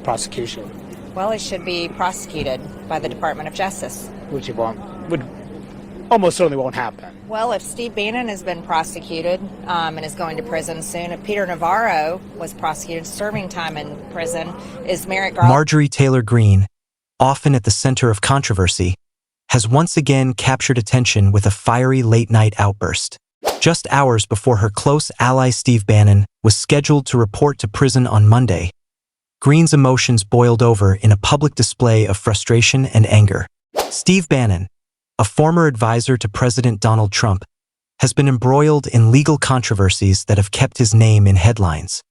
prosecution? Well, he should be prosecuted by the Department of Justice. Which would almost certainly won't happen. Well, if Steve Bannon has been prosecuted and is going to prison soon, if Peter Navarro was prosecuted, serving time in prison, is Merrick Garland. Marjorie Taylor Greene, often at the center of controversy, has once again captured attention with a fiery late-night outburst. Just hours before her close ally Steve Bannon was scheduled to report to prison on Monday, Greene's emotions boiled over in a public display of frustration and anger. Steve Bannon, a former advisor to President Donald Trump, has been embroiled in legal controversies that have kept his name in headlines.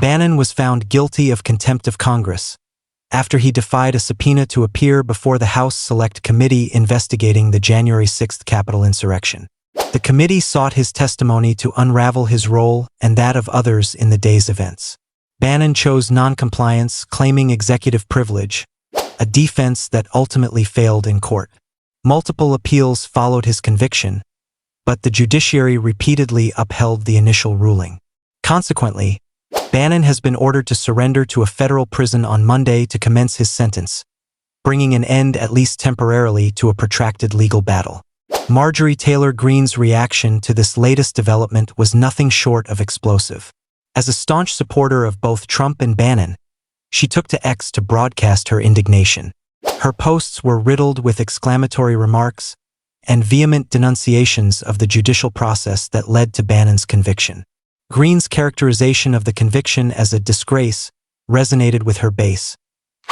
Bannon was found guilty of contempt of Congress after he defied a subpoena to appear before the House Select Committee investigating the January 6th Capitol insurrection. The committee sought his testimony to unravel his role and that of others in the day's events. Bannon chose noncompliance, claiming executive privilege, a defense that ultimately failed in court. Multiple appeals followed his conviction, but the judiciary repeatedly upheld the initial ruling. Consequently, Bannon has been ordered to surrender to a federal prison on Monday to commence his sentence, bringing an end, at least temporarily, to a protracted legal battle. Marjorie Taylor Greene's reaction to this latest development was nothing short of explosive. As a staunch supporter of both Trump and Bannon, she took to X to broadcast her indignation. Her posts were riddled with exclamatory remarks and vehement denunciations of the judicial process that led to Bannon's conviction. Greene's characterization of the conviction as a disgrace resonated with her base,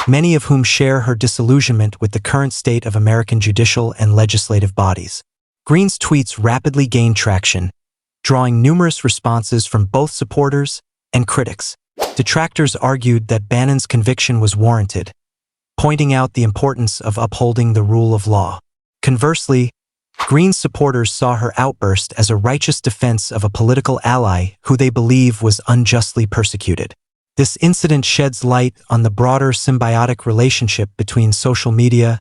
many of whom share her disillusionment with the current state of American judicial and legislative bodies. Greene's tweets rapidly gained traction, drawing numerous responses from both supporters and critics. Detractors argued that Bannon's conviction was warranted, pointing out the importance of upholding the rule of law. Conversely, Greene's supporters saw her outburst as a righteous defense of a political ally who they believe was unjustly persecuted. This incident sheds light on the broader symbiotic relationship between social media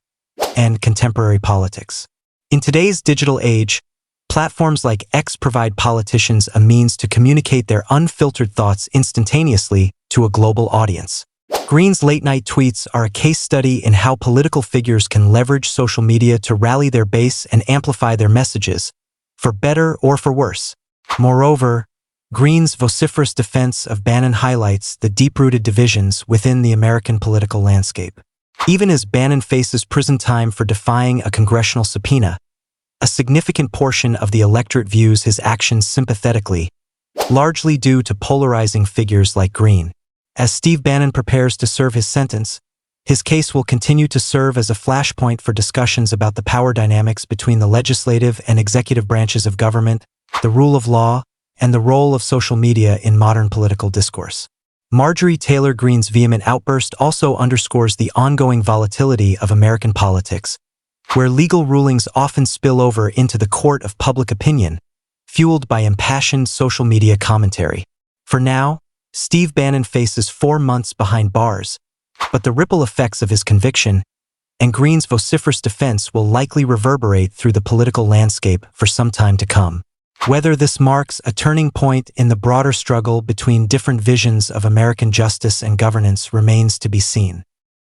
and contemporary politics. In today's digital age, platforms like X provide politicians a means to communicate their unfiltered thoughts instantaneously to a global audience. Greene's late-night tweets are a case study in how political figures can leverage social media to rally their base and amplify their messages, for better or for worse. Moreover, Greene's vociferous defense of Bannon highlights the deep-rooted divisions within the American political landscape. Even as Bannon faces prison time for defying a congressional subpoena, a significant portion of the electorate views his actions sympathetically, largely due to polarizing figures like Greene. As Steve Bannon prepares to serve his sentence, his case will continue to serve as a flashpoint for discussions about the power dynamics between the legislative and executive branches of government, the rule of law, and the role of social media in modern political discourse. Marjorie Taylor Greene's vehement outburst also underscores the ongoing volatility of American politics, where legal rulings often spill over into the court of public opinion, fueled by impassioned social media commentary. For now, Steve Bannon faces 4 months behind bars, but the ripple effects of his conviction and Greene's vociferous defense will likely reverberate through the political landscape for some time to come. Whether this marks a turning point in the broader struggle between different visions of American justice and governance remains to be seen.